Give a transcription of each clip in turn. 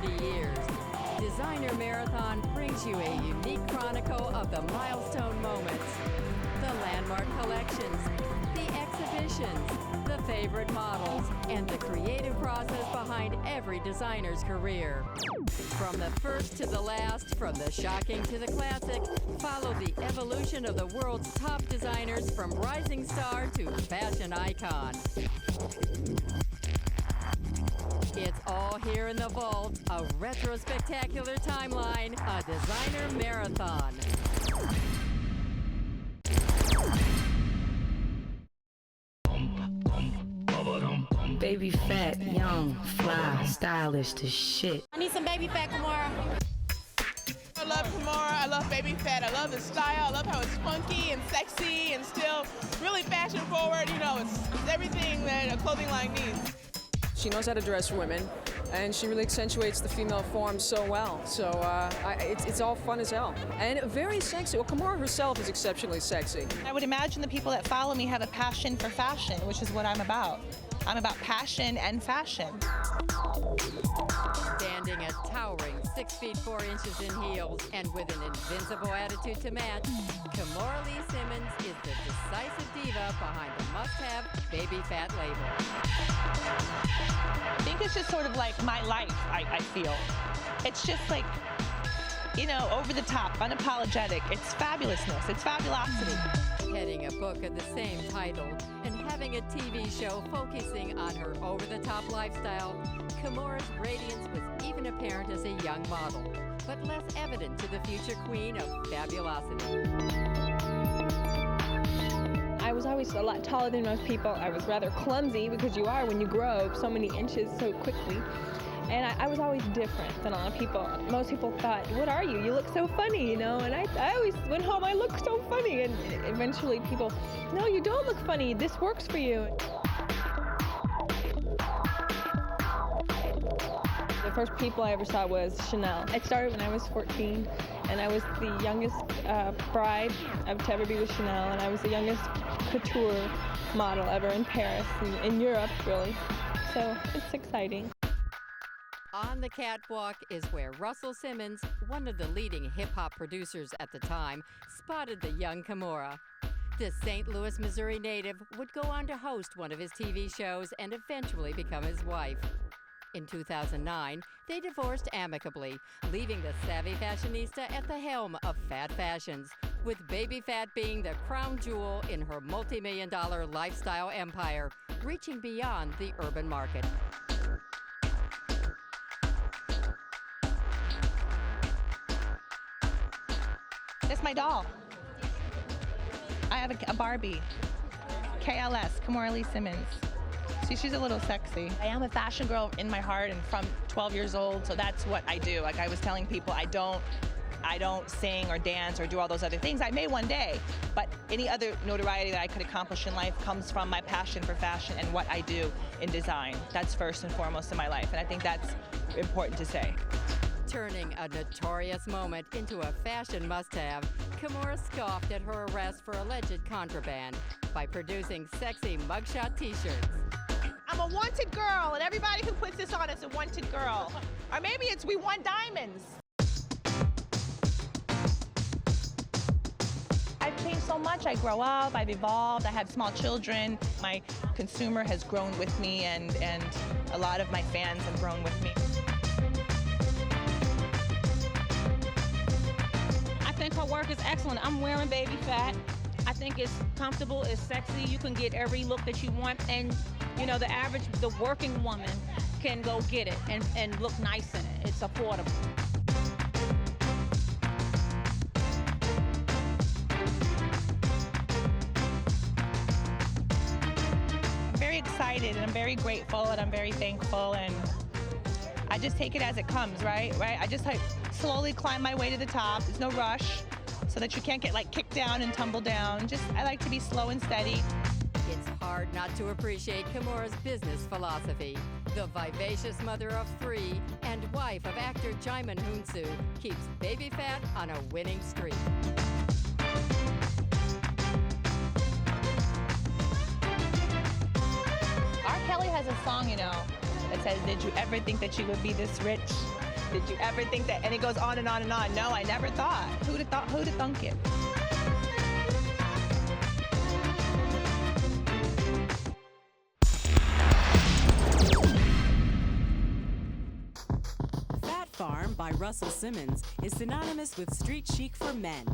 30 years. Designer Marathon brings you a unique chronicle of the milestone moments, the landmark collections, the exhibitions, the favorite models, and the creative process behind every designer's career. From the first to the last, from the shocking to the classic, follow the evolution of the world's top designers from rising star to fashion icon. It's all here in the vault, a retro-spectacular timeline, a designer marathon. Baby Phat, young, fly, stylish to shit. I need some Baby Phat, Kimora. I love Kimora, I love Baby Phat, I love the style, I love how it's funky and sexy and still really fashion forward. You know, it's everything that a clothing line needs. She knows how to dress women, and she really accentuates the female form so well. So it's all fun as hell. And very sexy. Well, Kimora herself is exceptionally sexy. I would imagine the people that follow me have a passion for fashion, which is what I'm about. I'm about passion and fashion. Standing a towering 6 feet 4 inches in heels and with an invincible attitude to match, Kimora Lee Simmons is the decisive diva behind the must-have Baby Phat label. I think it's just sort of like my life, I feel. It's just like, you know, over the top, unapologetic. It's fabulousness, it's fabulosity. Heading a book of the same title and having a TV show focusing on her over-the-top lifestyle, Kimora's radiance was even apparent as a young model, but less evident to the future queen of fabulosity. I was always a lot taller than most people. I was rather clumsy, because you are when you grow so many inches so quickly. And I was always different than a lot of people. Most people thought, what are you? You look so funny, you know? And I always went home, I look so funny. And eventually people, no, you don't look funny. This works for you. The first people I ever saw was Chanel. It started when I was 14, and I was the youngest bride to ever be with Chanel, and I was the youngest couture model ever in Paris, in Europe, really. So it's exciting. On the catwalk is where Russell Simmons, one of the leading hip-hop producers at the time, spotted the young Kimora. The St. Louis, Missouri native would go on to host one of his TV shows and eventually become his wife. In 2009, they divorced amicably, leaving the savvy fashionista at the helm of Phat Fashions, with Baby Phat being the crown jewel in her multi-million-dollar lifestyle empire, reaching beyond the urban market. That's my doll. I have a Barbie. KLS, Kimora Lee Simmons. See, she's a little sexy. I am a fashion girl in my heart and from 12 years old, so that's what I do. Like I was telling people, I don't sing or dance or do all those other things. I may one day, but any other notoriety that I could accomplish in life comes from my passion for fashion and what I do in design. That's first and foremost in my life, and I think that's important to say. Turning a notorious moment into a fashion must-have, Kimora scoffed at her arrest for alleged contraband by producing sexy mugshot t-shirts. I'm a wanted girl, and everybody who puts this on is a wanted girl. Or maybe it's we want diamonds. I've changed so much. I grow up, I've evolved, I have small children. My consumer has grown with me, and a lot of my fans have grown with me. I think her work is excellent. I'm wearing Baby Phat. I think it's comfortable, it's sexy. You can get every look that you want, and you know, the working woman can go get it and look nice in it. It's affordable. I'm very excited, and I'm very grateful, and I'm very thankful, and I just take it as it comes, right? I just like slowly climb my way to the top. There's no rush, so that you can't get like kicked down and tumble down. I like to be slow and steady. It's hard not to appreciate Kimora's business philosophy. The vivacious mother of 3 and wife of actor Jaimin Hunsu keeps Baby Phat on a winning streak. R. Kelly has a song, you know, that says, "Did you ever think that you would be this rich?" Did you ever think that? And it goes on and on and on. No, I never thought. Who'd have thunk it? Phat Farm by Russell Simmons is synonymous with street chic for men.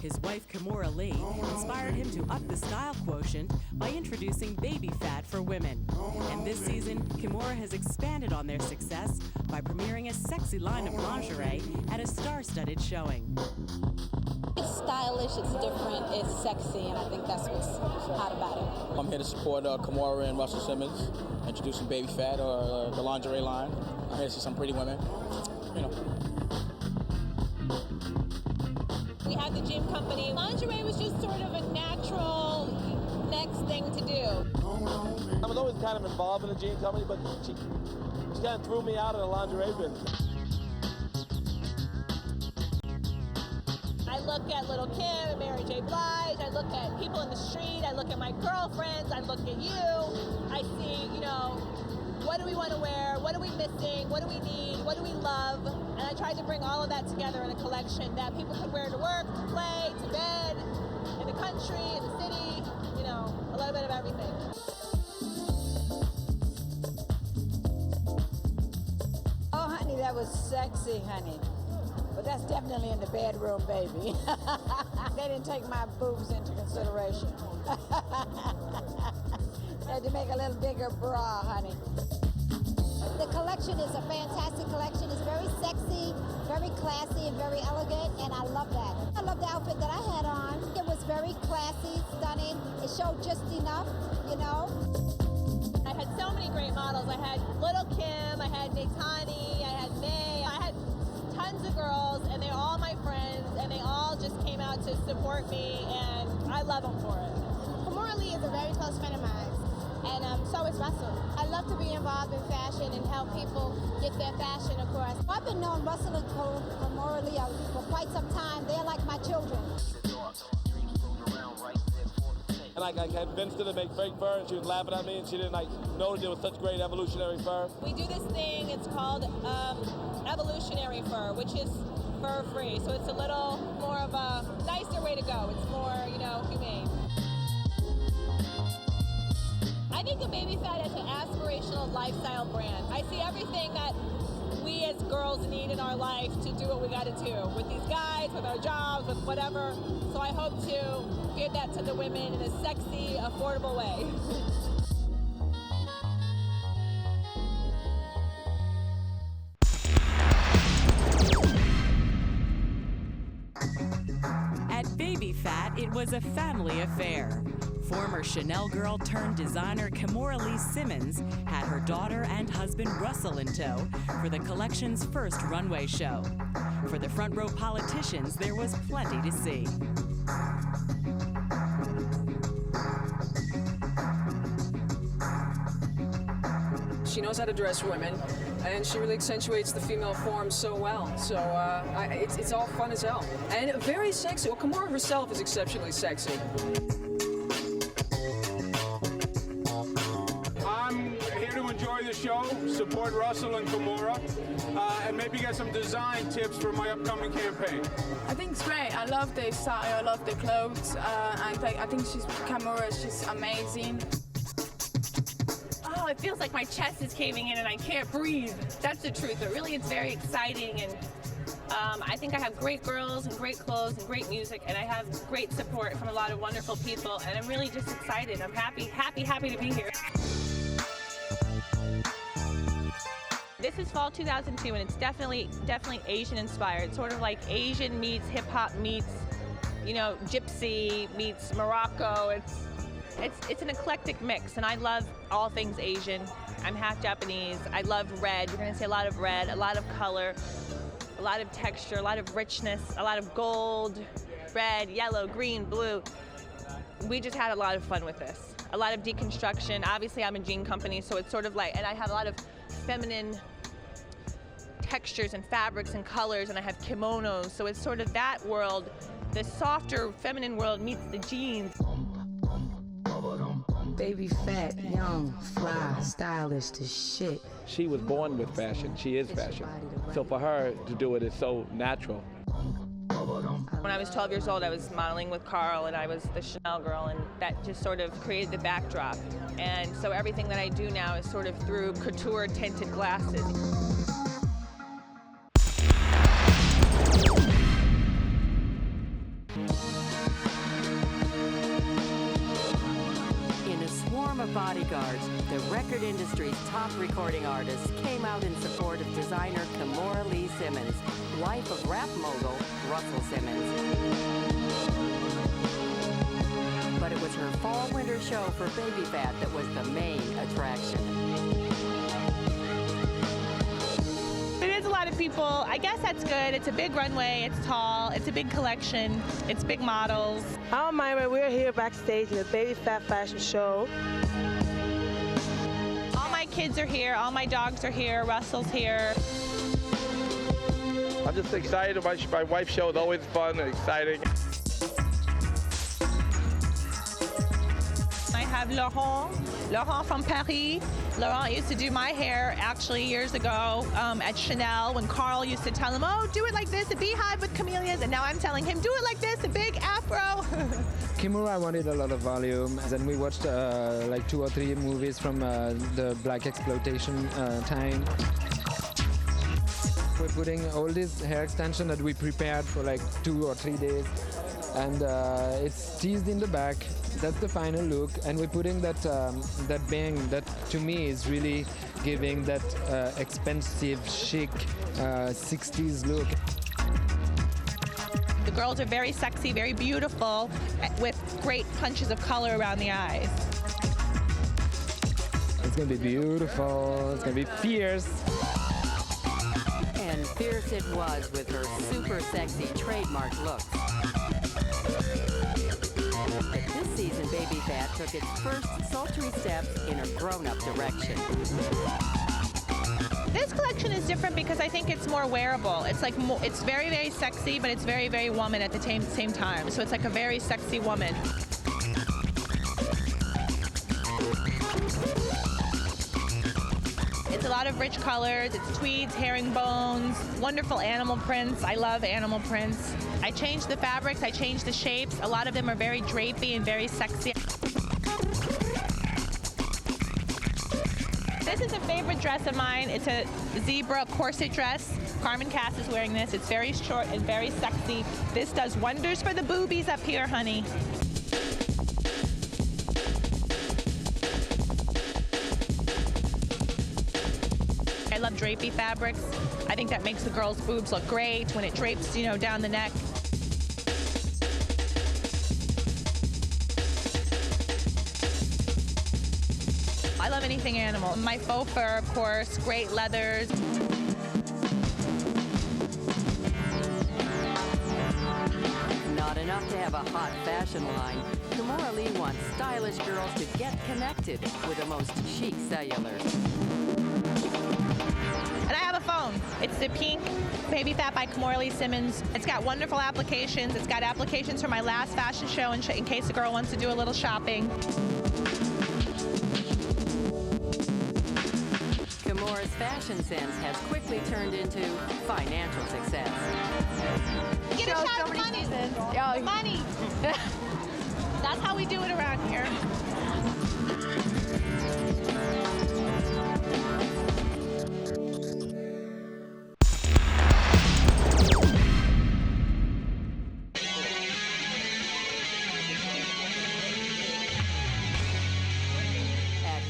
His wife, Kimora Lee, inspired him to up the style quotient by introducing Baby Phat for women. And this season, Kimora has expanded on their success by premiering a sexy line of lingerie at a star-studded showing. It's stylish, it's different, it's sexy, and I think that's what's hot about it. I'm here to support Kimora and Russell Simmons, introducing Baby Phat, or the lingerie line. I'm here to see some pretty women, you know. We had the gym company. Lingerie was just sort of a natural next thing to do. I was always kind of involved in the gym company, but she kind of threw me out of the lingerie business. I look at Little Kim and Mary J. Blige, I look at people in the street, I look at my girlfriends, I look at you, I see, you know, what do we want to wear, what are we missing, what do we need, what do we love, and I tried to bring all of that together in a collection that people could wear to work, to play, to bed, in the country, in the city, you know, a little bit of everything. Oh, honey, that was sexy, honey. But that's definitely in the bedroom, baby. They didn't take my boobs into consideration. They had to make a little bigger bra, honey. The collection is a fantastic collection. It's very sexy, very classy, and very elegant, and I love that. I love the outfit that I had on. It was very classy, stunning. It showed just enough, you know. I had so many great models. I had Little Kim, I had Natani, I had May, I had tons of girls, and they're all my friends, and they all just came out to support me, and I love them for it. Kimora Lee is a very close friend of mine, and so is Russell. I love to be involved in fashion and help people get their fashion across. I've been knowing Russell and Kimora Lee for quite some time. They're like my children. And I convinced her to make fake fur, and she was laughing at me, and she didn't know there was such great evolutionary fur. We do this thing, it's called evolutionary fur, which is fur-free. So it's a little more of a nicer way to go. It's more, you know, humane. I think of Baby Phat as an aspirational lifestyle brand. I see everything that we as girls need in our life to do what we got to do with these guys, with our jobs, with whatever. So I hope to give that to the women in a sexy, affordable way. At Baby Phat, it was a family affair. Former Chanel girl turned designer Kimora Lee Simmons had her daughter and husband Russell in tow for the collection's first runway show. For the front row politicians, there was plenty to see. She knows how to dress women, and she really accentuates the female form so well. So it's all fun as hell. And very sexy. Well, Kimora herself is exceptionally sexy. I'm here to enjoy the show, support Russell and Kimora, and maybe get some design tips for my upcoming campaign. I think it's great. I love the style, I love the clothes, and I think she's amazing. Oh, it feels like my chest is caving in and I can't breathe. That's the truth, but really it's very exciting, and I think I have great girls and great clothes and great music, and I have great support from a lot of wonderful people, and I'm really just excited. I'm happy to be here. This is fall 2002, and it's definitely Asian inspired. Sort of like Asian meets hip hop meets, you know, gypsy meets Morocco. It's an eclectic mix, and I love all things Asian. I'm half Japanese. I love red. You're gonna see a lot of red, a lot of color, a lot of texture, a lot of richness, a lot of gold, red, yellow, green, blue. We just had a lot of fun with this. A lot of deconstruction. Obviously, I'm a jean company, so it's sort of like, and I have a lot of feminine textures and fabrics and colors, and I have kimonos, so it's sort of that world. The softer feminine world meets the jeans. Baby Phat, young, fly, stylish to shit. She was born with fashion. She is fashion. So for her to do it is so natural. When I was 12 years old, I was modeling with Carl, and I was the Chanel girl, and that just sort of created the backdrop. And so everything that I do now is sort of through couture tinted glasses. In a swarm of bodyguards, the record industry's top recording artists came out in support of designer Kimora Lee Simmons, wife of rap mogul Russell Simmons. But it was her fall-winter show for Baby Phat that was the main attraction. It is a lot of people. I guess that's good. It's a big runway. It's tall. It's a big collection. It's big models. I'm Myra. We're here backstage in the Baby Phat fashion show. All my kids are here. All my dogs are here. Russell's here. I'm just excited. My wife's show is always fun and exciting. I have Laurent from Paris. Laurent used to do my hair actually years ago at Chanel when Carl used to tell him, oh, do it like this, a beehive with camellias. And now I'm telling him, do it like this, a big afro. Kimora wanted a lot of volume, and we watched like 2 or 3 movies from the black exploitation time. We're putting all this hair extension that we prepared for like 2 or 3 days, and it's teased in the back. That's the final look, and we're putting that that bang that to me is really giving that expensive, chic 60s look. The girls are very sexy, very beautiful, with great punches of color around the eyes. It's gonna be beautiful. It's gonna be fierce. And fierce it was with her super sexy trademark looks. But this season, Baby Phat took its first sultry steps in a grown-up direction. This collection is different because I think it's more wearable. It's like it's very, very sexy, but it's very, very woman at the same time. So it's like a very sexy woman. It's a lot of rich colors. It's tweeds, herringbones, wonderful animal prints. I love animal prints. I changed the fabrics, I changed the shapes. A lot of them are very drapey and very sexy. This is a favorite dress of mine. It's a zebra corset dress. Carmen Cass is wearing this. It's very short and very sexy. This does wonders for the boobies up here, honey. I love drapey fabrics. I think that makes the girl's boobs look great when it drapes, you know, down the neck. I love anything animal. My faux fur, of course, great leathers. Not enough to have a hot fashion line. Kimora Lee wants stylish girls to get connected with the most chic cellular. And I have a phone. It's the pink Baby Phat by Kimora Lee Simmons. It's got wonderful applications. It's got applications for my last fashion show in case a girl wants to do a little shopping. Kimora's fashion sense has quickly turned into financial success. Get a shot of money. Money. That's how we do it around here.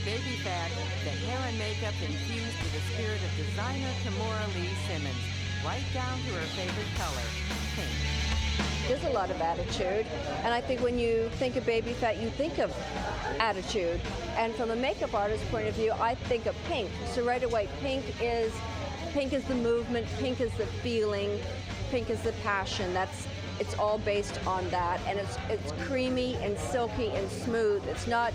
Baby Phat, the hair and makeup infused with the spirit of designer Kimora Lee Simmons, right down to her favorite color, pink. There's a lot of attitude, and I think when you think of Baby Phat, you think of attitude. And from a makeup artist's point of view, I think of pink. So right away, pink is the movement, pink is the feeling, pink is the passion. It's all based on that, and it's creamy and silky and smooth. It's not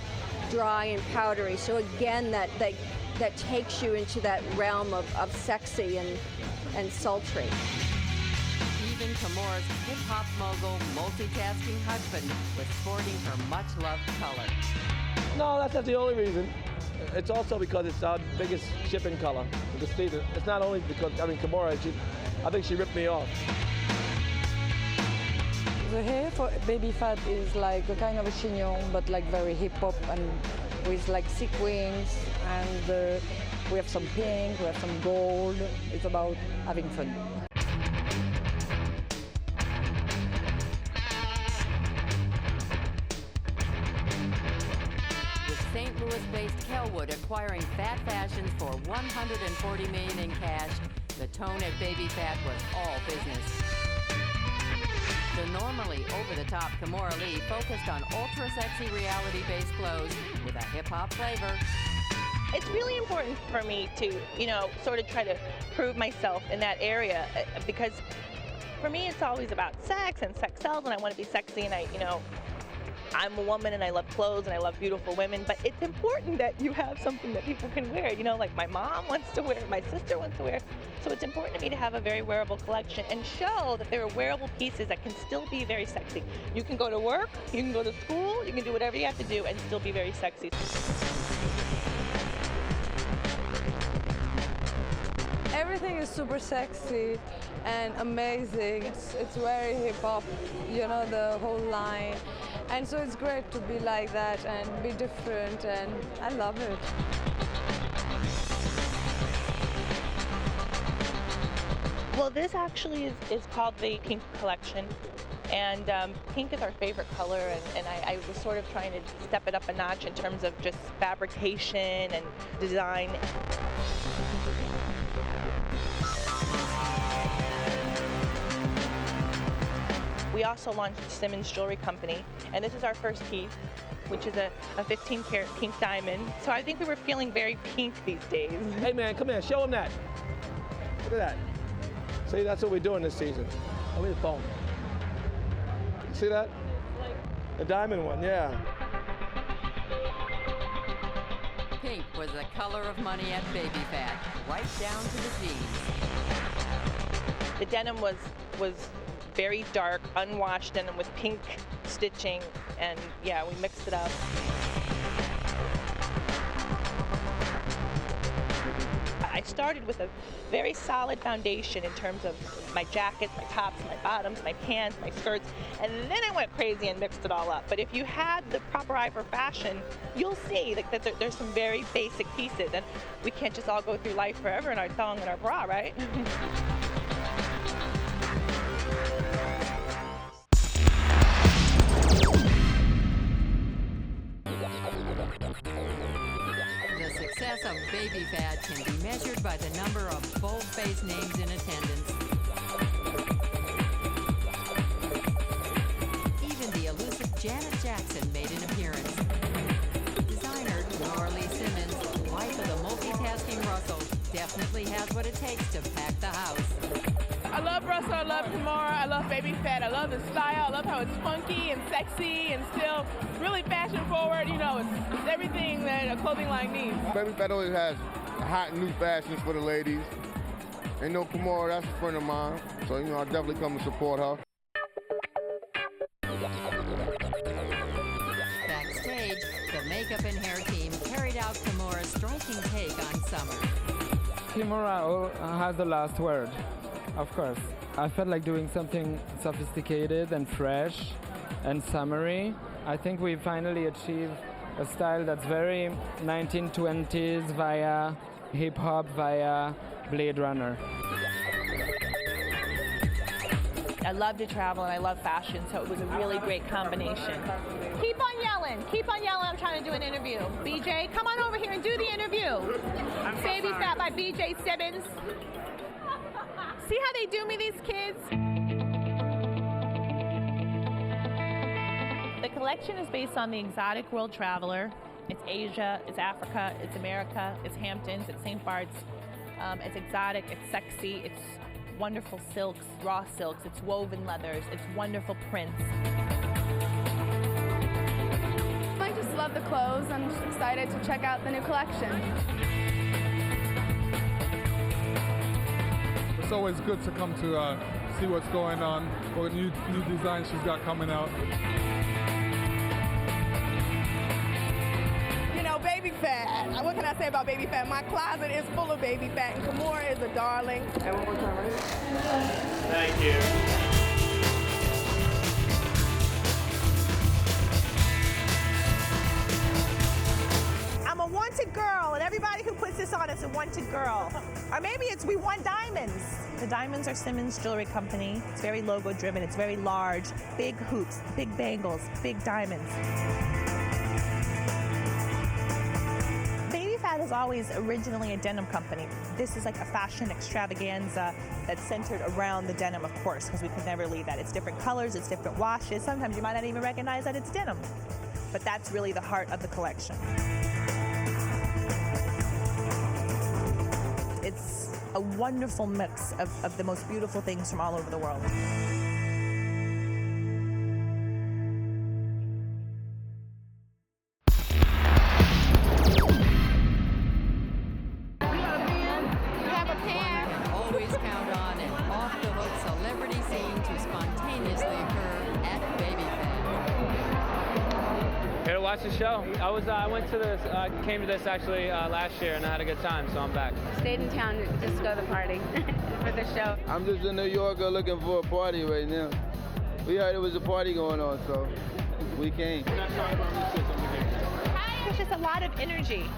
dry and powdery. So again, that takes you into that realm of sexy and sultry. Even soon Kimora's hip-hop mogul, multitasking husband was sporting her much-loved color. No, that's not the only reason. It's also because it's our biggest shipping color of the season. It's not only because, Kimora, I think she ripped me off. The hair for Baby Phat is like a kind of a chignon, but like very hip-hop and with like sequins, and we have some pink, we have some gold. It's about having fun. St. Louis-based Kelwood acquiring Phat Fashion for $140 million in cash, the tone at Baby Phat was all business. The normally over-the-top Kimora Lee focused on ultra-sexy reality-based clothes with a hip-hop flavor. It's really important for me to, sort of try to prove myself in that area, because for me it's always about sex and sex sells, and I want to be sexy, and I'm a woman and I love clothes and I love beautiful women, but it's important that you have something that people can wear. Like my mom wants to wear, my sister wants to wear. So it's important to me to have a very wearable collection and show that there are wearable pieces that can still be very sexy. You can go to work, you can go to school, you can do whatever you have to do and still be very sexy. Everything is super sexy and amazing. It's very hip-hop, the whole line. And so it's great to be like that and be different, and I love it. Well, this actually is called the Pink Collection. And pink is our favorite color, and I was sort of trying to step it up a notch in terms of just fabrication and design. We also launched Simmons Jewelry Company, and this is our first piece, which is a 15-karat pink diamond. So I think we were feeling very pink these days. Hey man, come here, show him that. Look at that. See, that's what we're doing this season. Let me the phone. See that? The diamond one, yeah. Pink was the color of money at Baby Phat, right down to the jeans. The denim was very dark, unwashed denim with pink stitching, and yeah, we mixed it up. I started with a very solid foundation in terms of my jackets, my tops, my bottoms, my pants, my skirts, and then I went crazy and mixed it all up. But if you had the proper eye for fashion, you'll see that there's some very basic pieces, and we can't just all go through life forever in our thong and our bra, right? The success of Baby Phat can be measured by the number of bold-faced names in attendance. Even the elusive Janet Jackson made an appearance. Designer Kimora Lee Simmons, wife of the multitasking Russell, definitely has what it takes to pack the house. I love Russell, I love Kimora, I love Baby Phat, I love the style, I love how it's funky and sexy and still really fashion forward. It's everything that a clothing line needs. Baby Phat always has hot new fashions for the ladies. And Kimora, that's a friend of mine, so I definitely come to support her. Backstage, the makeup and hair team carried out Kimora's striking take on summer. Kimora has the last word, of course. I felt like doing something sophisticated and fresh and summery. I think we finally achieved a style that's very 1920s via hip-hop, via Blade Runner. I love to travel and I love fashion, so it was a really great combination. Keep on yelling, I'm trying to do an interview. BJ, come on over here and do the interview. Baby Phat by BJ Simmons. See how they do me, these kids? The collection is based on the exotic world traveler. It's Asia, it's Africa, it's America, it's Hamptons, it's St. Bart's. It's exotic, it's sexy, it's wonderful silks, raw silks, it's woven leathers, it's wonderful prints. I just love the clothes. I'm just excited to check out the new collection. It's always good to come to see what's going on, what new designs she's got coming out. You know, Baby Phat. What can I say about Baby Phat? My closet is full of Baby Phat, and Kimora is a darling. And one more time, right? Thank you. I'm a wanted girl, and everybody who puts this on is a wanted girl. Or maybe it's we want diamonds. The Diamonds are Simmons Jewelry Company. It's very logo driven. It's very large. Big hoops, big bangles, big diamonds. Baby Phat is always originally a denim company. This is like a fashion extravaganza that's centered around the denim, of course, because we could never leave that. It's different colors, it's different washes. Sometimes you might not even recognize that it's denim. But that's really the heart of the collection. It's a wonderful mix of the most beautiful things from all over the world. Always count on an off-the-hook celebrity scene to spontaneously occur at Baby Phat. Here to watch the show. I went to this, came to this actually last year, and I had a good time, so I'm back. Stayed in town just to go to the party for the show. I'm just a New Yorker looking for a party right now. We heard there was a party going on, so we came. There's just a lot of energy.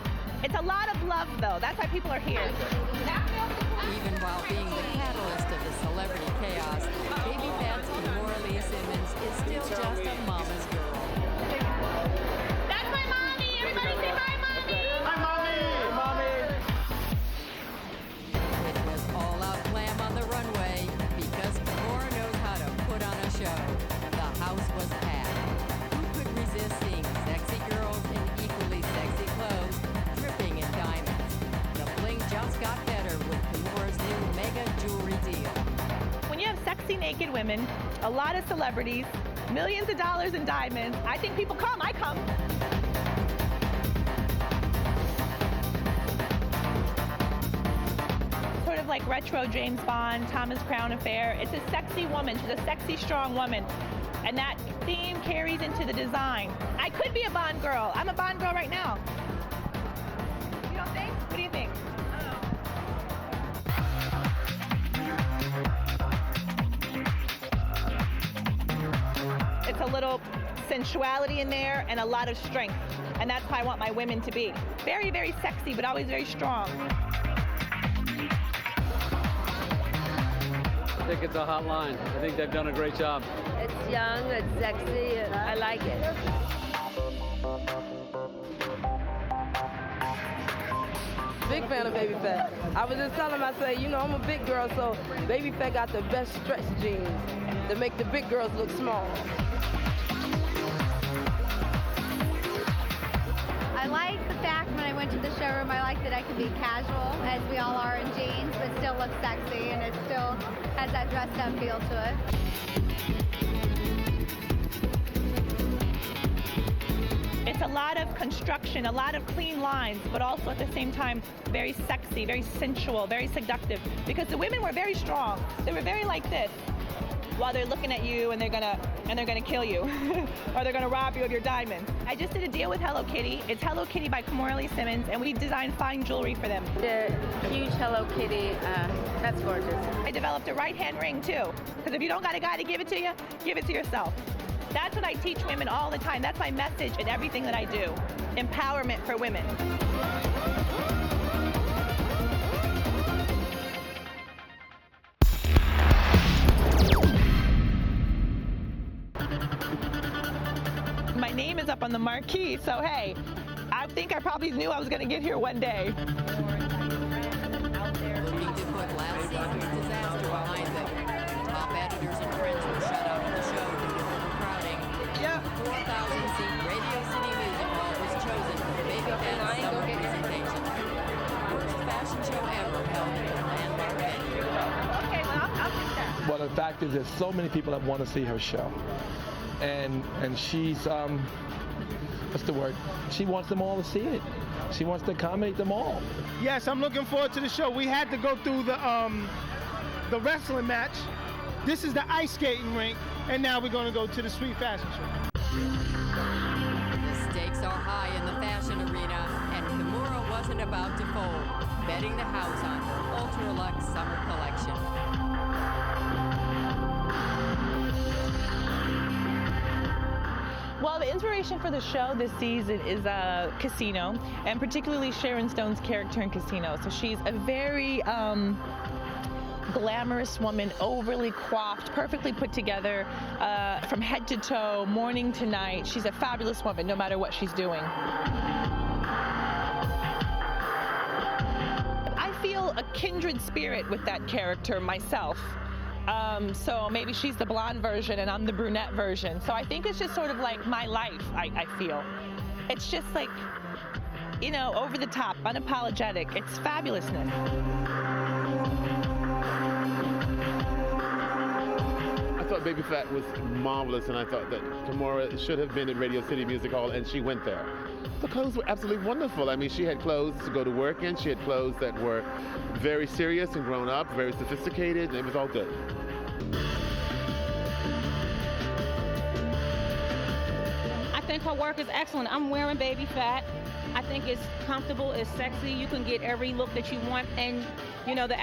It's a lot of love, though. That's why people are here. Even while being the catalyst of the celebrity chaos, Baby Phat's Kimora Lee Simmons is still just a mama's girl. That's my mommy! Everybody say bye, mommy! Hi, mommy! Mommy! It was all-out glam on the runway because Kimora knows how to put on a show. The house was packed. Who could resist seeing sexy girls in equally sexy clothes, dripping in diamonds? The bling just got better with Kimora's new mega jewelry deal. When you have sexy naked women, a lot of celebrities, millions of dollars in diamonds, I think people come. I come. Sort of like retro James Bond, Thomas Crown affair. It's a sexy woman. She's a sexy, strong woman. And that theme carries into the design. I could be a Bond girl. I'm a Bond girl right now. You don't think? What do you think? It's a little sensuality in there and a lot of strength. And that's how I want my women to be. Very, very sexy, but always very strong. I think it's a hot line. I think they've done a great job. It's young, it's sexy, and I like it. Big fan of Baby Phat. I was just telling him, I said, you know, I'm a big girl, so Baby Phat got the best stretch jeans to make the big girls look small. I like the fact when I went to the showroom, I like that I could be casual, as we all are in jeans, but still look sexy, and it still has that dressed up feel to it. It's a lot of construction, a lot of clean lines, but also at the same time, very sexy, very sensual, very seductive. Because the women were very strong. They were very like this, while they're looking at you and they're gonna kill you, or they're gonna rob you of your diamonds. I just did a deal with Hello Kitty. It's Hello Kitty by Kimora Lee Simmons, and we designed fine jewelry for them. The huge Hello Kitty, that's gorgeous. I developed a right-hand ring too, because if you don't got a guy to give it to you, give it to yourself. That's what I teach women all the time. That's my message in everything that I do. Empowerment for women. My name is up on the marquee, so hey, I think I probably knew I was going to get here one day. Looking to put last season's disaster behind them. Top editors and friends were shut out of the show due to overcrowding. Yep. 4,000-seat Radio City Music Hall was chosen for the Baby Phat summer presentation. First fashion show ever held in a landmark venue. Okay, well, I'll get that. Well, the fact is there's so many people that want to see her show. And she's, what's the word? She wants them all to see it. She wants to accommodate them all. Yes, I'm looking forward to the show. We had to go through the wrestling match This is the ice skating rink, and now we're going to go to the street fashion show. The stakes are high in the fashion arena, and Kimora wasn't about to fold, betting the house on her ultra-luxe summer collection. Well, the inspiration for the show this season is Casino, and particularly Sharon Stone's character in Casino. So she's a very glamorous woman, overly coiffed, perfectly put together from head to toe, morning to night. She's a fabulous woman, no matter what she's doing. I feel a kindred spirit with that character myself. So maybe she's the blonde version and I'm the brunette version. So I think it's just sort of like my life, I feel. It's just like, you know, over the top, unapologetic. It's fabulousness. I thought Baby Phat was marvelous, and I thought that Kimora should have been at Radio City Music Hall, and she went there. The clothes were absolutely wonderful. I mean, she had clothes to go to work in. She had clothes that were very serious and grown up, very sophisticated, and it was all good. I think her work is excellent. I'm wearing Baby Phat. I think it's comfortable, it's sexy. You can get every look that you want, and you know, the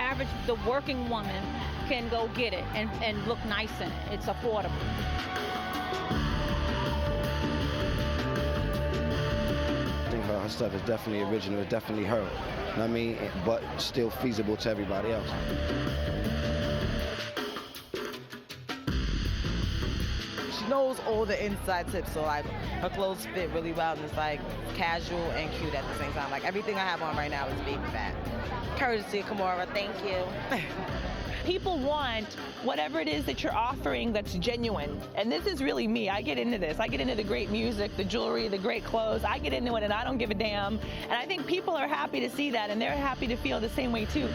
working woman can go get it and look nice in it. It's affordable. I think her stuff is definitely original, it's definitely her. You know what I mean? But still feasible to everybody else. She knows all the inside tips, so like her clothes fit really well, and it's like casual and cute at the same time. Like everything I have on right now is Baby Phat. Courtesy, Kimora, thank you. People want whatever it is that you're offering that's genuine. And this is really me. I get into this. I get into the great music, the jewelry, the great clothes. I get into it and I don't give a damn. And I think people are happy to see that, and they're happy to feel the same way too.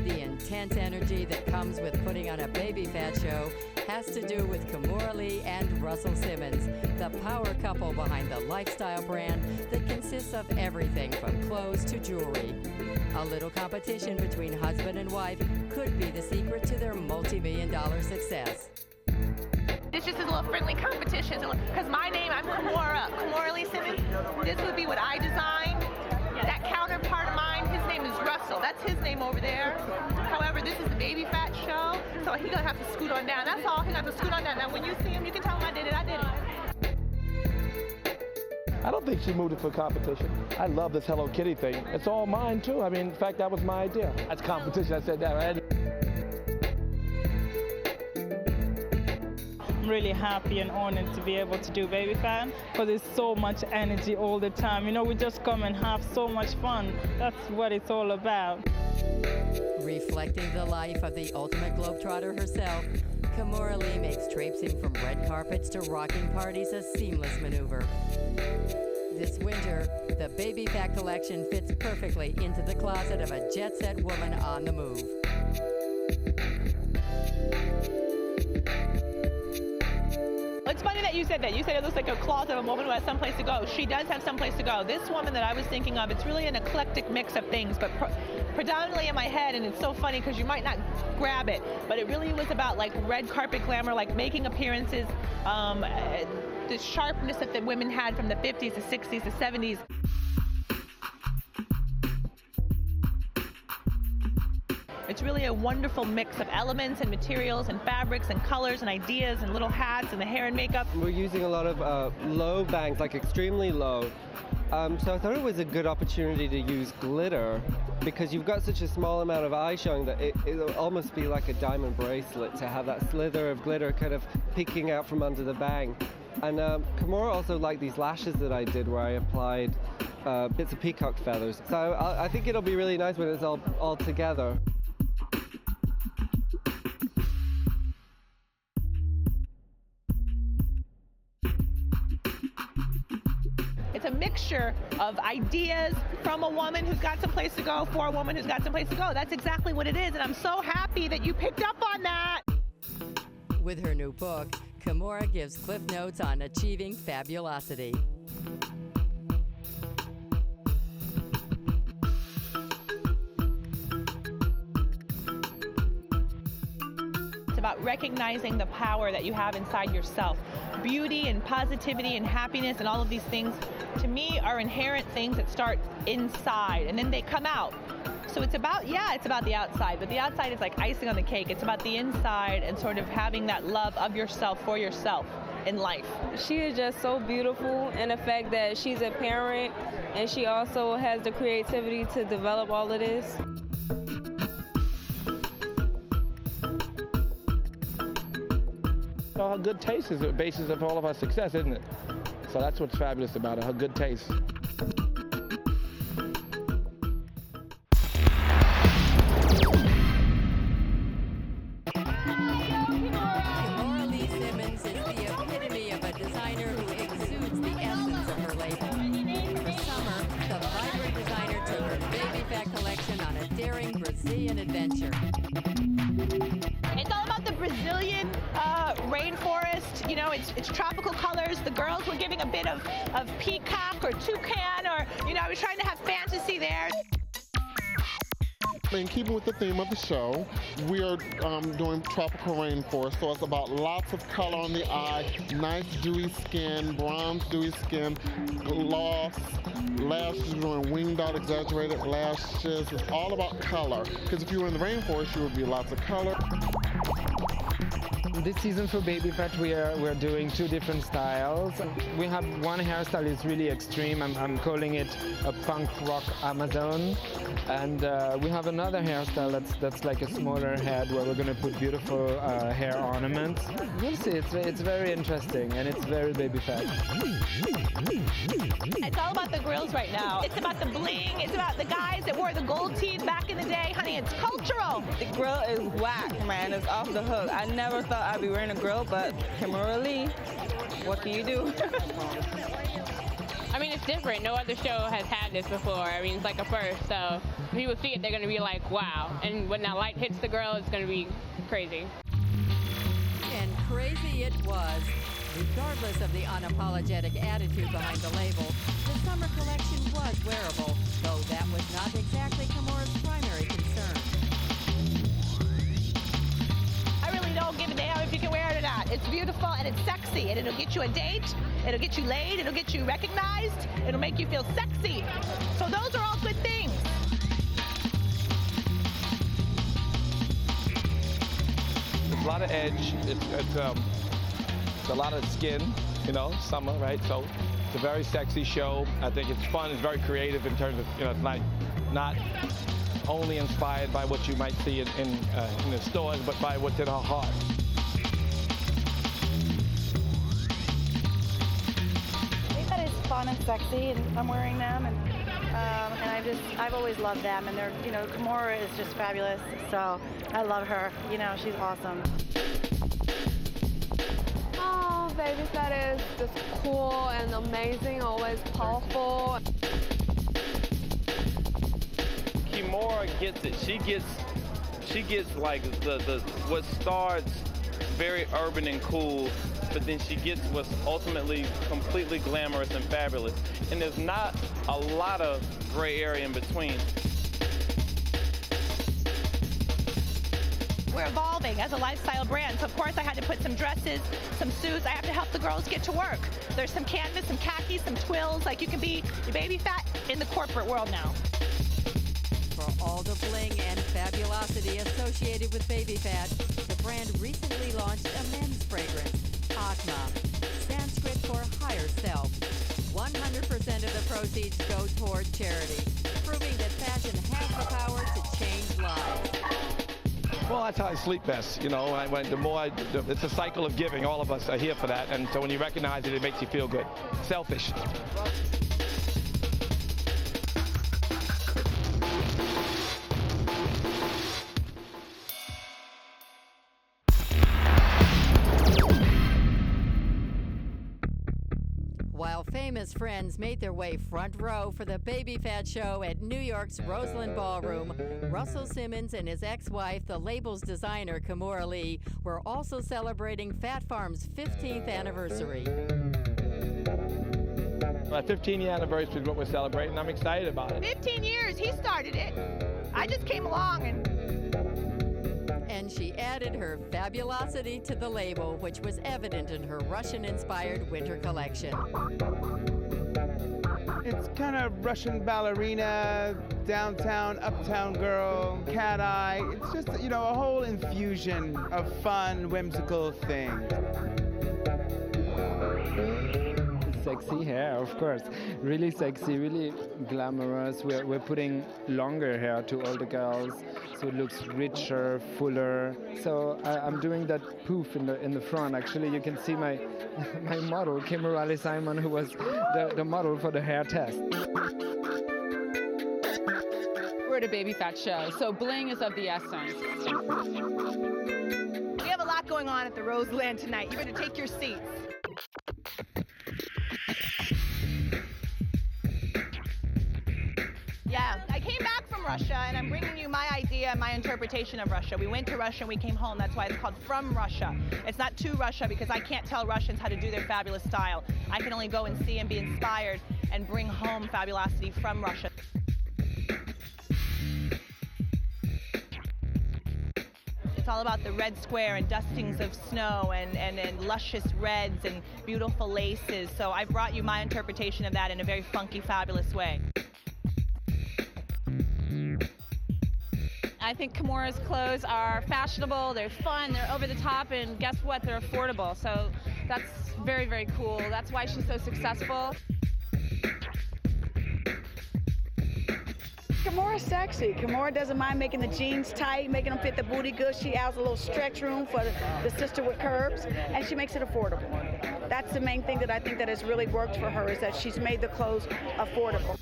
The intense energy that comes with putting on a Baby Phat show has to do with Kimora Lee and Russell Simmons, the power couple behind the lifestyle brand that consists of everything from clothes to jewelry. A little competition between husband and wife could be the secret to their multi-million-dollar success. It's just a little friendly competition, because my name, I'm Kimora Lee Simmons. This would be what I designed. That counterpart of mine, his name is Russell. That's his name over there. However, this is the Baby Phat show, so he's gonna have to scoot on down. That's all. He's gonna have to scoot on down. Now, when you see him, you can tell him I did it. I did it. I don't think she moved it for competition. I love this Hello Kitty thing. It's all mine, too. I mean, in fact, that was my idea. That's competition. I said that, right? I'm really happy and honored to be able to do Baby Phat, because there's so much energy all the time. You know, we just come and have so much fun. That's what it's all about. Reflecting the life of the ultimate globetrotter herself, Kimora Lee makes traipsing from red carpets to rocking parties a seamless maneuver. This winter, the Baby Phat collection fits perfectly into the closet of a jet-set woman on the move. It's funny that you said that. You said it looks like a closet of a woman who has someplace to go. She does have someplace to go. This woman that I was thinking of, it's really an eclectic mix of things, but predominantly in my head, and it's so funny because you might not grab it, but it really was about like red carpet glamour, like making appearances, the sharpness that the women had from the 50s, the 60s, the 70s. It's really a wonderful mix of elements and materials and fabrics and colors and ideas and little hats and the hair and makeup. We're using a lot of low bangs, like extremely low. So I thought it was a good opportunity to use glitter, because you've got such a small amount of eye showing that it'll almost be like a diamond bracelet to have that slither of glitter kind of peeking out from under the bang. And Kimora also liked these lashes that I did, where I applied bits of peacock feathers. So I think it'll be really nice when it's all together. It's a mixture of ideas from a woman who's got someplace to go for a woman who's got someplace to go. That's exactly what it is, and I'm so happy that you picked up on that. With her new book, Kimora gives cliff notes on achieving fabulosity. about recognizing the power that you have inside yourself. Beauty and positivity and happiness and all of these things, to me, are inherent things that start inside and then they come out. So it's about, it's about the outside, but the outside is like icing on the cake. It's about the inside and sort of having that love of yourself for yourself in life. She is just so beautiful, and the fact that she's a parent and she also has the creativity to develop all of this. Her good taste is the basis of all of our success, isn't it? So that's what's fabulous about her good taste. Kimora Lee Simmons is the epitome of a designer who exudes the essence of her label. For summer, the vibrant designer took her Baby Phat collection on a daring Brazilian adventure. It's all about the Brazilian rainforest. You know, it's tropical colors. The girls were giving a bit of peacock or toucan, or, you know, I was trying to have fantasy there. In keeping with the theme of the show, we are doing tropical rainforest, so it's about lots of color on the eye, nice dewy skin, bronze dewy skin, gloss, lashes, we're doing winged out exaggerated lashes. It's all about color, because if you were in the rainforest, you would be lots of color. This season for Baby Phat, we're doing two different styles. We have one hairstyle is really extreme. I'm calling it a punk rock Amazon, and we have another hairstyle that's like a smaller head where we're going to put beautiful hair ornaments. You'll see. It's very interesting and it's very Baby Phat. It's all about the grills right now. It's about the bling. It's about the guys that wore the gold teeth back in the day. Honey, it's cultural. The grill is whack, man. It's off the hook. I never thought I'd be wearing a grill, but Kimora Lee, what can you do? I mean, it's different. No other show has had this before. I mean, it's like a first, so when people see it, they're going to be like, wow. And when that light hits the grill, it's going to be crazy. And crazy it was. Regardless of the unapologetic attitude behind the label, the summer collection was wearable, though that was not exactly Kimora's primary concern. I really don't give a damn if you can wear it or not. It's beautiful and it's sexy, and it'll get you a date, it'll get you laid, it'll get you recognized, it'll make you feel sexy. So those are all good things. There's a lot of edge. It's a lot of skin, you know, summer, right? So it's a very sexy show. I think it's fun. It's very creative in terms of, you know, it's not only inspired by what you might see in the stores, but by what's in our heart. I think that it's fun and sexy, and I'm wearing them, and I've always loved them, and they're, you know, Kimora is just fabulous, so I love her. You know, she's awesome. Oh, Baby Phat is just cool and amazing, always powerful. Kimora gets it. She gets like the what starts very urban and cool, but then she gets what's ultimately completely glamorous and fabulous. And there's not a lot of gray area in between. We're evolving as a lifestyle brand, so of course I had to put some dresses, some suits. I have to help the girls get to work. There's some canvas, some khakis, some twills. Like, you can be Baby Phat in the corporate world now. For all the bling and fabulosity associated with Baby Phat, the brand recently launched a men's fragrance, Atma, Sanskrit for higher self. 100% of the proceeds go toward charity, proving that fashion has the power to change lives. Well, that's how I sleep best. You know, it's a cycle of giving. All of us are here for that. And so when you recognize it, it makes you feel good. Selfish. While famous friends made their way front row for the Baby Phat show at New York's Roseland Ballroom, Russell Simmons and his ex-wife, the label's designer, Kimora Lee, were also celebrating Phat Farm's 15th anniversary. Our 15th anniversary is what we're celebrating. I'm excited about it. 15 years, he started it. I just came along and And she added her fabulosity to the label, which was evident in her Russian-inspired winter collection. It's kind of Russian ballerina, downtown, uptown girl, cat eye. It's just, a whole infusion of fun, whimsical things. Sexy hair, of course. Really sexy, really glamorous. We're putting longer hair to all the girls, so it looks richer, fuller. So I'm doing that poof in the front. Actually, you can see my model, Kimora Lee Simmon, who was the model for the hair test. We're at a Baby Phat show, so bling is of the essence. We have a lot going on at the Roseland tonight. You better take your seats. Yeah, I came back from Russia, and I'm bringing you my idea, my interpretation of Russia. We went to Russia and we came home. That's why it's called From Russia. It's not to Russia, because I can't tell Russians how to do their fabulous style. I can only go and see and be inspired and bring home fabulosity from Russia. It's all about the red square and dustings of snow and luscious reds and beautiful laces. So I brought you my interpretation of that in a very funky, fabulous way. I think Kimora's clothes are fashionable, they're fun, they're over the top, and guess what? They're affordable. So that's very, very cool. That's why she's so successful. Kimora's sexy. Kimora doesn't mind making the jeans tight, making them fit the booty good. She has a little stretch room for the sister with curves, and she makes it affordable. That's the main thing that I think that has really worked for her, is that she's made the clothes affordable.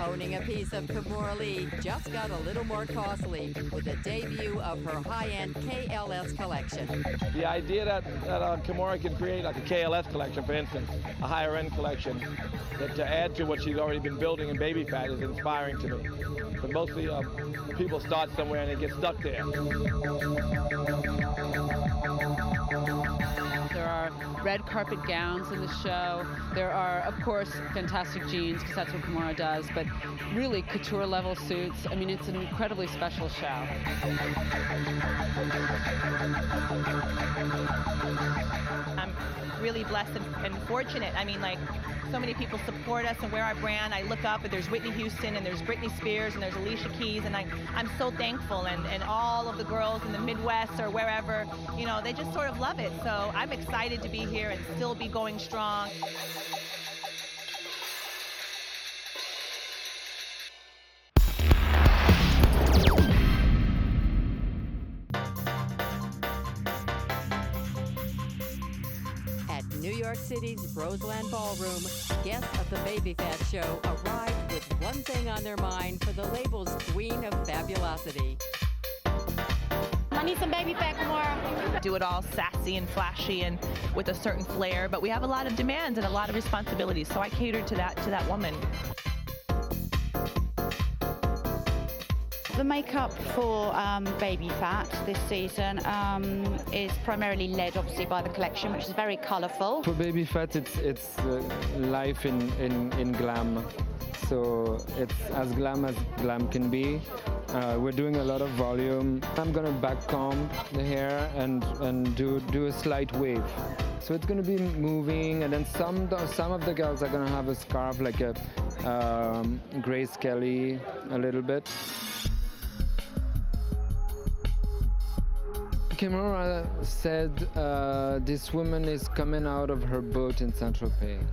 Owning a piece of Kimora Lee just got a little more costly with the debut of her high-end KLS collection. The idea that Kimora can create like a KLS collection, for instance, a higher-end collection, that to add to what she's already been building in Baby Phat is inspiring to me. But mostly people start somewhere and they get stuck there. There are red carpet gowns in the show. There are, of course, fantastic jeans, because that's what Kimora does, but really couture-level suits. I mean, it's an incredibly special show. I'm really blessed and fortunate. I mean, like, so many people support us and wear our brand. I look up and there's Whitney Houston and there's Britney Spears and there's Alicia Keys, and I'm so thankful. And all of the girls in the Midwest or wherever, they just sort of love it. So I'm excited to be here and still be going strong. New York City's Roseland Ballroom, guests of the Baby Phat show arrived with one thing on their mind for the label's queen of fabulosity. I need some Baby Phat, Kimora. Do it all sassy and flashy and with a certain flair, but we have a lot of demands and a lot of responsibilities, so I catered to that woman. The makeup for Baby Phat this season is primarily led, obviously, by the collection, which is very colourful. For Baby Phat, it's life in glam. So it's as glam can be. We're doing a lot of volume. I'm gonna back comb the hair and do a slight wave. So it's gonna be moving, and then some of the girls are gonna have a scarf, like a Grace Kelly, a little bit. Kimora said this woman is coming out of her boat in Saint-Tropez.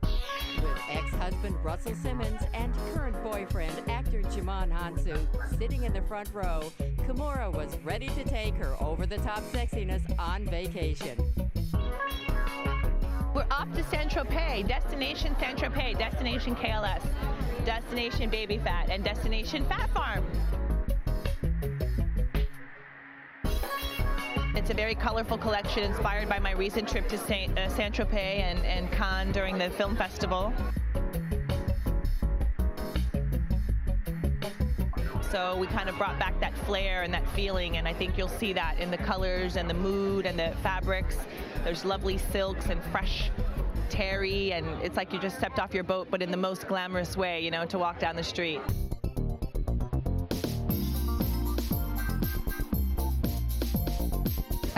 With ex-husband Russell Simmons and current boyfriend actor Jimon Hansu sitting in the front row, Kimora was ready to take her over-the-top sexiness on vacation. We're off to Saint-Tropez, destination Saint-Tropez, destination KLS, destination Baby Phat, and destination Phat Farm. It's a very colorful collection inspired by my recent trip to Saint-Tropez and Cannes during the film festival. So we kind of brought back that flair and that feeling, and I think you'll see that in the colors and the mood and the fabrics. There's lovely silks and fresh terry, and it's like you just stepped off your boat, but in the most glamorous way, to walk down the street.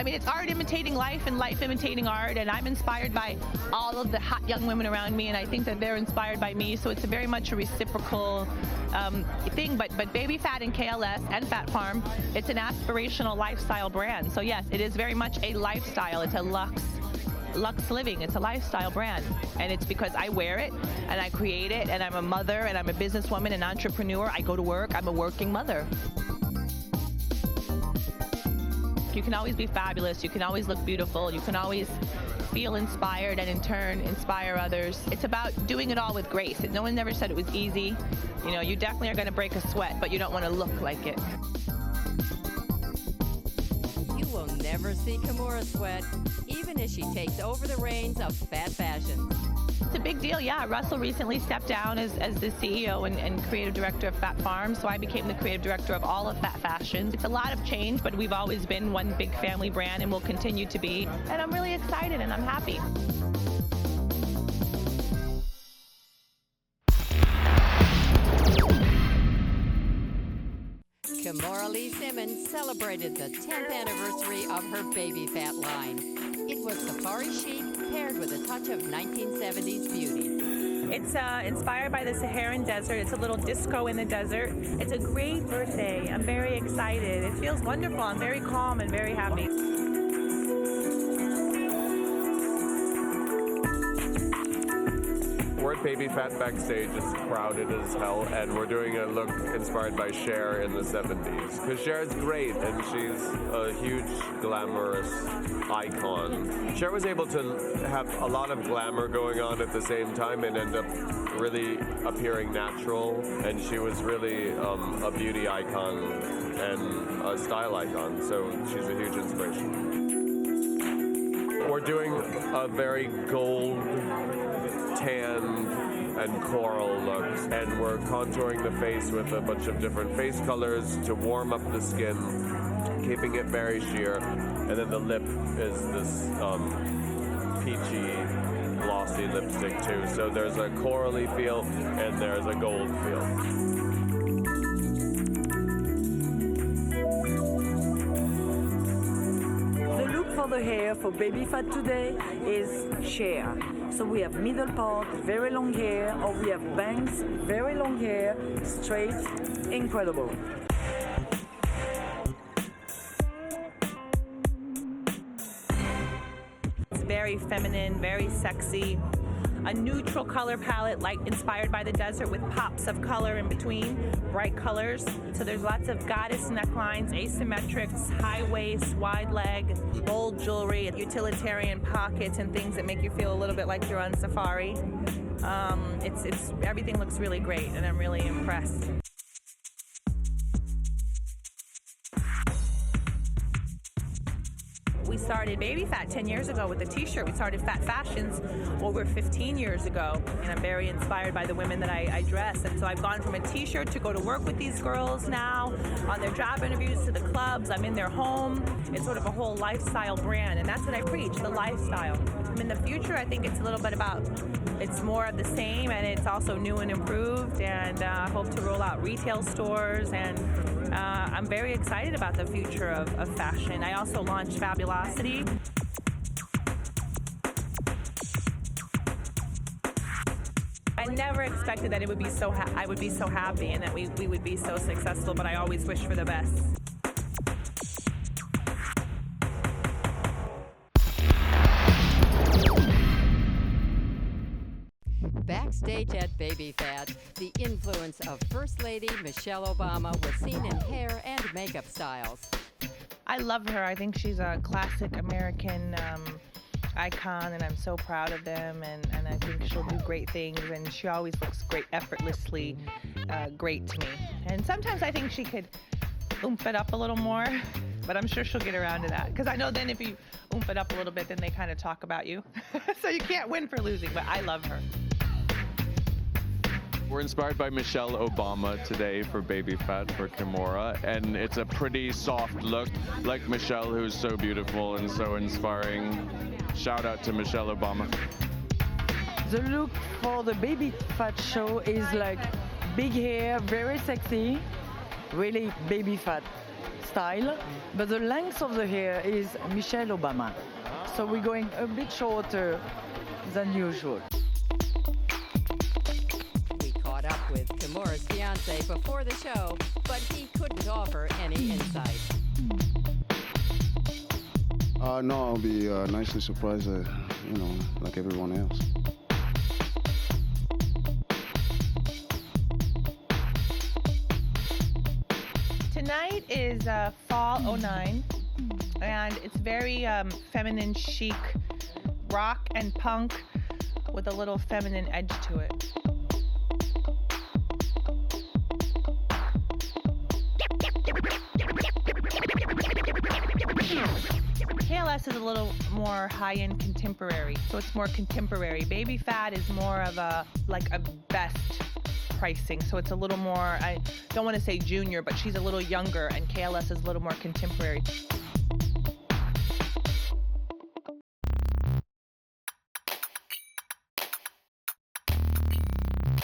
mean, it's art imitating life and life imitating art, and I'm inspired by all of the hot young women around me, and I think that they're inspired by me, so it's very much a reciprocal thing. But Baby Phat and KLS and Phat Farm, it's an aspirational lifestyle brand. So yes, it is very much a lifestyle. It's a luxe living. It's a lifestyle brand, and it's because I wear it and I create it, and I'm a mother and I'm a businesswoman, an entrepreneur. I go to work. I'm a working mother. You can always be fabulous. You can always look beautiful. You can always feel inspired and in turn inspire others. It's about doing it all with grace. No one ever said it was easy. You know, you definitely are going to break a sweat, but you don't want to look like it. You will never see Kimora sweat, even as she takes over the reins of Phat Fashion. It's a big deal, yeah. Russell recently stepped down as the CEO and creative director of Phat Farm, so I became the creative director of all of Phat Fashion. It's a lot of change, but we've always been one big family brand and will continue to be. And I'm really excited and I'm happy. Kimora Lee Simmons celebrated the 10th anniversary of her Baby Phat line. It was safari chic paired with a touch of 1970s beauty. It's inspired by the Saharan desert. It's a little disco in the desert. It's a great birthday. I'm very excited. It feels wonderful. I'm very calm and very happy. We're at Baby Phat backstage. It's crowded as hell, and we're doing a look inspired by Cher in the 70s. Because Cher is great, and she's a huge, glamorous icon. Cher was able to have a lot of glamour going on at the same time and end up really appearing natural, and she was really a beauty icon and a style icon, so she's a huge inspiration. We're doing a very gold, tan and coral looks, and we're contouring the face with a bunch of different face colors to warm up the skin, keeping it very sheer, and then the lip is this peachy, glossy lipstick too. So there's a corally feel and there's a gold feel. For the hair for Baby Phat today is Cher. So we have middle part, very long hair, or we have bangs, very long hair, straight, incredible. It's very feminine, very sexy. A neutral color palette, like inspired by the desert, with pops of color in between, bright colors. So there's lots of goddess necklines, asymmetrics, high waist, wide leg, bold jewelry, utilitarian pockets, and things that make you feel a little bit like you're on safari. Everything looks really great, and I'm really impressed. We started Baby Phat 10 years ago with a t-shirt. We started Phat Fashions over 15 years ago, and I'm very inspired by the women that I dress. And so I've gone from a t-shirt to go to work with these girls now, on their job interviews, to the clubs. I'm in their home. It's sort of a whole lifestyle brand, and that's what I preach, the lifestyle. In the future, I think it's a little bit about, it's more of the same, and it's also new and improved, and I hope to roll out retail stores, and I'm very excited about the future of fashion. I also launched Fabulosity. I never expected that it would be I would be so happy and that we would be so successful, but I always wish for the best. Backstage at Baby Phat, the influence of First Lady Michelle Obama was seen in hair and makeup styles. I love her. I think she's a classic American icon, and I'm so proud of them, and I think she'll do great things, and she always looks great, effortlessly great to me. And sometimes I think she could oomph it up a little more, but I'm sure she'll get around to that, because I know then if you oomph it up a little bit, then they kind of talk about you. So you can't win for losing, but I love her. We're inspired by Michelle Obama today for Baby Phat for Kimora, and it's a pretty soft look, like Michelle, who's so beautiful and so inspiring. Shout out to Michelle Obama. The look for the Baby Phat show is like big hair, very sexy, really Baby Phat. style, but the length of the hair is Michelle Obama. So we're going a bit shorter than usual. We caught up with Kimora's fiance before the show, but he couldn't offer any insight. No, I'll be nicely surprised, like everyone else. Tonight is Fall 09, and it's very feminine, chic, rock and punk with a little feminine edge to it. KLS is a little more high-end contemporary, so it's more contemporary. Baby Phat is more of a best pricing, so it's a little more, I don't want to say junior, but she's a little younger, and KLS is a little more contemporary.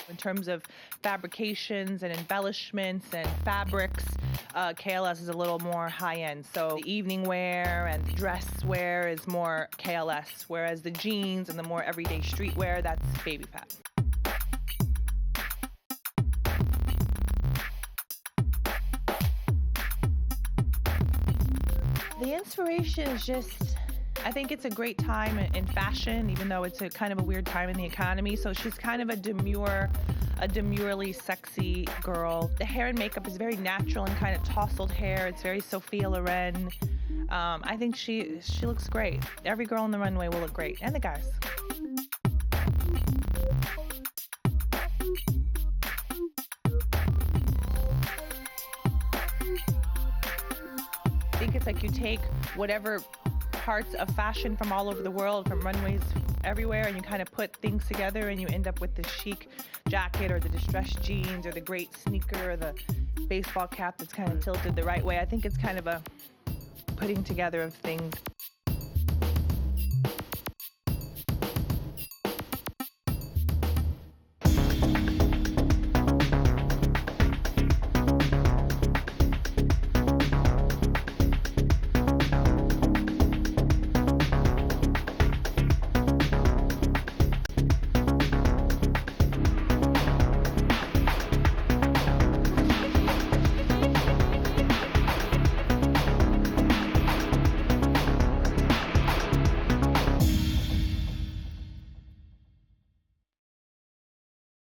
In terms of fabrications and embellishments and fabrics, KLS is a little more high-end. So the evening wear and the dress wear is more KLS, whereas the jeans and the more everyday street wear, that's Baby Phat. The inspiration is just, I think it's a great time in fashion, even though it's a kind of a weird time in the economy. So she's kind of a demurely sexy girl. The hair and makeup is very natural and kind of tousled hair. It's very Sophia Loren. I think she looks great. Every girl on the runway will look great, and the guys. I think it's like you take whatever parts of fashion from all over the world, from runways everywhere, and you kind of put things together and you end up with the chic jacket or the distressed jeans or the great sneaker or the baseball cap that's kind of tilted the right way. I think it's kind of a putting together of things.